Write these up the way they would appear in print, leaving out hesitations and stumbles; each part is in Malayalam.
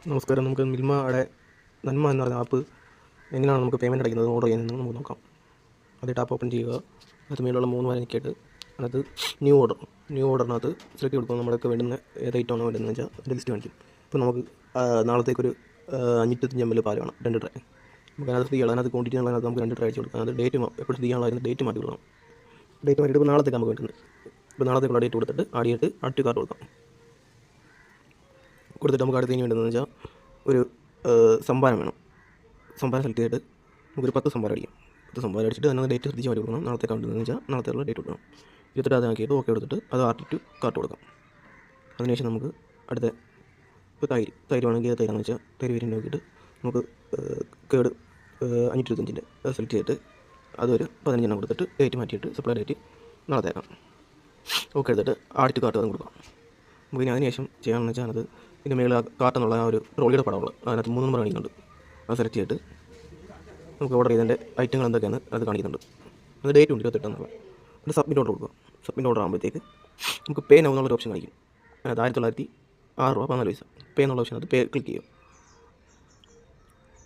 നമസ്കാരം. നമുക്ക് മിൽമയുടെ നന്മ എന്ന് പറയുന്ന ആപ്പ് എങ്ങനെയാണ് നമുക്ക് പേയ്മെൻറ്റ് അടയ്ക്കുന്നത് ഓർഡർ ചെയ്യുന്നത് നമുക്ക് നോക്കാം. ആദ്യമായിട്ട് ആപ്പ് ഓപ്പൺ ചെയ്യുക. അതിന് മേലുള്ള 3 വര ഞെക്കിയിട്ട് അതിനകത്ത് ന്യൂ ഓർഡറിനകത്ത് സെലക്ട് കൊടുക്കുക. നമ്മൾക്ക് വേണ്ടുന്ന ഏത് ഐറ്റമാണോ വേണ്ടതെന്ന് വെച്ചാൽ അതിൻ്റെ ലിസ്റ്റ് കാണിക്കും. ഇപ്പോൾ നമുക്ക് നാളത്തേക്കൊരു 525 ml പാല് വേണം, 2 ട്രേ. നമുക്ക് അതിനകത്ത് ഫ്രീ ആണ്. അതിനകത്ത് ക്വാണ്ടിറ്റി ഉള്ളതിനകത്ത് നമുക്ക് 2 ട്രേ അയച്ചു കൊടുക്കാം. അത് ഡേറ്റ് എപ്പോഴും ഫ്രീ ആണല്ലോ, ഡേറ്റ് മാറ്റി കൊടുക്കണം. ഡേറ്റ് മാറ്റിയിട്ട് ഇപ്പോൾ നാളത്തേക്ക് നമുക്ക് വേണ്ടുന്നത്. ഇപ്പോൾ നാളത്തേക്കുള്ള ഡേറ്റ് കൊടുത്തിട്ട് ആഡ് ചെയ്തിട്ട് ആഡ് ടു കാർട്ട് കൊടുക്കാം. കൊടുത്തിട്ട് നമുക്ക് അടുത്ത് ഇനി വേണ്ടതെന്ന് വെച്ചാൽ ഒരു സംഭാരം വേണം. സംഭാരം സെലക്ട് ചെയ്തിട്ട് നമുക്കൊരു 10 സംഭാരം അടിക്കാം. 10 സംഭാരം അടിച്ചിട്ട് അതിനകത്ത് ഡേറ്റ് ശ്രദ്ധിച്ച് മാറ്റി കൊടുക്കണം. നാളത്തെ കണ്ടെന്ന് വെച്ചാൽ നാളത്തേക്കുള്ള ഡേറ്റ് കൊടുക്കണം. 28 അത് ആക്കിയിട്ട് ഓക്കെ കൊടുത്തിട്ട് അത് ആഡ് ടു കാർട്ട് കൊടുക്കാം. അതിനുശേഷം നമുക്ക് അടുത്ത ഇപ്പോൾ തൈര് വേണമെങ്കിൽ തൈരാണെന്ന് വെച്ചാൽ തൈര് വേരിയൻ്റ് നോക്കിയിട്ട് നമുക്ക് കേട് 525 അത് സെലക്ട് ചെയ്തിട്ട് അതൊരു 15 കൊടുത്തിട്ട് ഡേറ്റ് മാറ്റിയിട്ട് സപ്ലൈ ഡേറ്റ് നാളത്തേക്കാം. ഓക്കെ എടുത്തിട്ട് ആഡ് ടു കാർട്ട് അതും കൊടുക്കാം. നമുക്ക് ഇനി അതിനുശേഷം ചെയ്യാമെന്ന് വെച്ചാൽ അത് ഇതിൻ്റെ മേളിൽ കാർട്ടെന്നുള്ള ആ ഒരു ട്രോളിയുടെ പടമുള്ള അതിനകത്ത് 3 നമ്പർ കാണിക്കുന്നുണ്ട്. അത് സെലക്ട് ചെയ്തിട്ട് നമുക്ക് ഓർഡർ ചെയ്തതിൻ്റെ ഐറ്റങ്ങൾ എന്തൊക്കെയാണ് അത് കാണിക്കുന്നുണ്ട്. അത് ഡേറ്റ് ഉണ്ട് 28 എന്നുള്ള. പിന്നെ സബ്മിറ്റ് ഓർഡർ കൊടുക്കുക. സബ്മിറ്റ് ഓർഡർ ആകുമ്പോഴത്തേക്ക് നമുക്ക് പേ നൗ എന്നുള്ളൊരു ഓപ്ഷൻ കാണിക്കും. അത് 1906 രൂപ 14 പൈസ. പേ എന്നുള്ള ഓപ്ഷൻ അത് പേ ക്ലിക്ക് ചെയ്യും.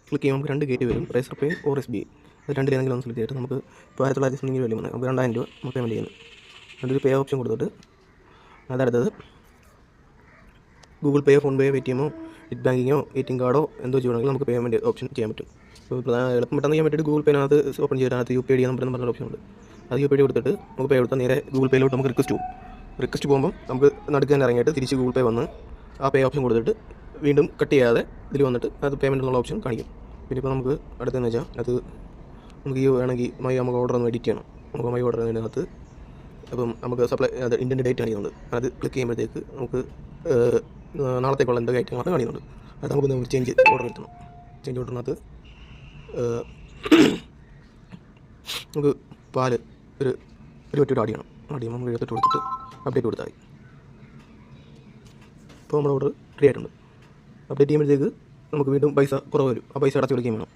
ക്ലിക്ക് ചെയ്യുമ്പോൾ നമുക്ക് 2 ഗേറ്റ് വരും, റേസർ പേ ഓർ SBI. അത് രണ്ടിലേതെങ്കിലും ഒന്ന് സെലക്ട് ചെയ്തിട്ട് നമുക്ക് ഇപ്പോൾ 1900 വലിയ വന്നത് നമുക്ക് 2000 രൂപ നമുക്ക് പേയ്മെൻറ്റ് ചെയ്യുന്നത്. അതിൻ്റെ ഒരു പേ ഓപ്ഷൻ കൊടുത്തിട്ട് അതടുത്തത് ഗൂഗിൾ പേയോ ഫോൺ പേയോ പേടിഎമ്മോ നെറ്റ് ബാങ്കിങ്ങോ ATM കാർഡോ എന്തോ ചെയ്യണമെങ്കിൽ നമുക്ക് പേയ്മെൻറ്റ് ഓപ്ഷൻ ചെയ്യാൻ പറ്റും. ഇപ്പോൾ എളുപ്പം പെട്ടെന്ന് ചെയ്യാൻ വേണ്ടിയിട്ട് ഗൂഗിൾ പേനകത്ത് ഓപ്പൺ ചെയ്തിട്ട് അതിനകത്ത് UPI എന്ന് പറഞ്ഞ ഓപ്ഷൻ ഉണ്ട്. അത് UPI കൊടുത്തിട്ട് നമുക്ക് പേ കൊടുത്താൽ നേരെ ഗൂഗിൾ പേയിലോട്ട് നമുക്ക് റിക്വസ്റ്റ് പോകുമ്പോൾ നമുക്ക് നടുക്ക് തന്നെ ഇറങ്ങിയിട്ട് തിരിച്ച് ഗൂഗിൾ പേ വന്ന് ആ പേ ഓപ്ഷൻ കൊടുത്തിട്ട് വീണ്ടും കട്ട് ചെയ്യാതെ ഇതിൽ വന്നിട്ട് അത് പേയ്മെൻറ്റ് എന്നുള്ള ഓപ്ഷൻ കാണിക്കും. പിന്നെ ഇപ്പോൾ നമുക്ക് അടുത്തെന്ന് വെച്ചാൽ അത് നമുക്ക് ഈ വേണമെങ്കിൽ നമുക്ക് ഓർഡർ ഒന്ന് എഡിറ്റ് ചെയ്യണം. നമുക്ക് മൈ ഓർഡർ ചെയ്യുന്നതിനകത്ത് അപ്പം നമുക്ക് സപ്ലൈ അത് ഇൻറ്റൻറ്റ് ഡേറ്റ് കാണിക്കുന്നുണ്ട്. അത് ക്ലിക്ക് ചെയ്യുമ്പോഴത്തേക്ക് നമുക്ക് നാളത്തേക്കുള്ള എന്തൊക്കെ ഐറ്റങ്ങളാണ് കാണിക്കുന്നുണ്ട്. അത് നമുക്ക് ചേഞ്ച് ഓർഡർ എടുക്കണം. ചേഞ്ച് ഓർഡറിനകത്ത് നമുക്ക് പാല് ഒരു ഒറ്റ ആഡ് ചെയ്യണം. ആഡ് ചെയ്യുമ്പോൾ നമുക്ക് 78 കൊടുത്തിട്ട് അപ്ഡേറ്റ് കൊടുത്താൽ മതി. ഇപ്പോൾ നമ്മുടെ ഓർഡർ റെഡി ആയിട്ടുണ്ട്. അപ്ഡേറ്റ് ചെയ്യുമ്പോഴത്തേക്ക് നമുക്ക് വീണ്ടും പൈസ കുറവ് വരും. ആ പൈസ അടച്ചു കൊടുക്കുകയും വേണം.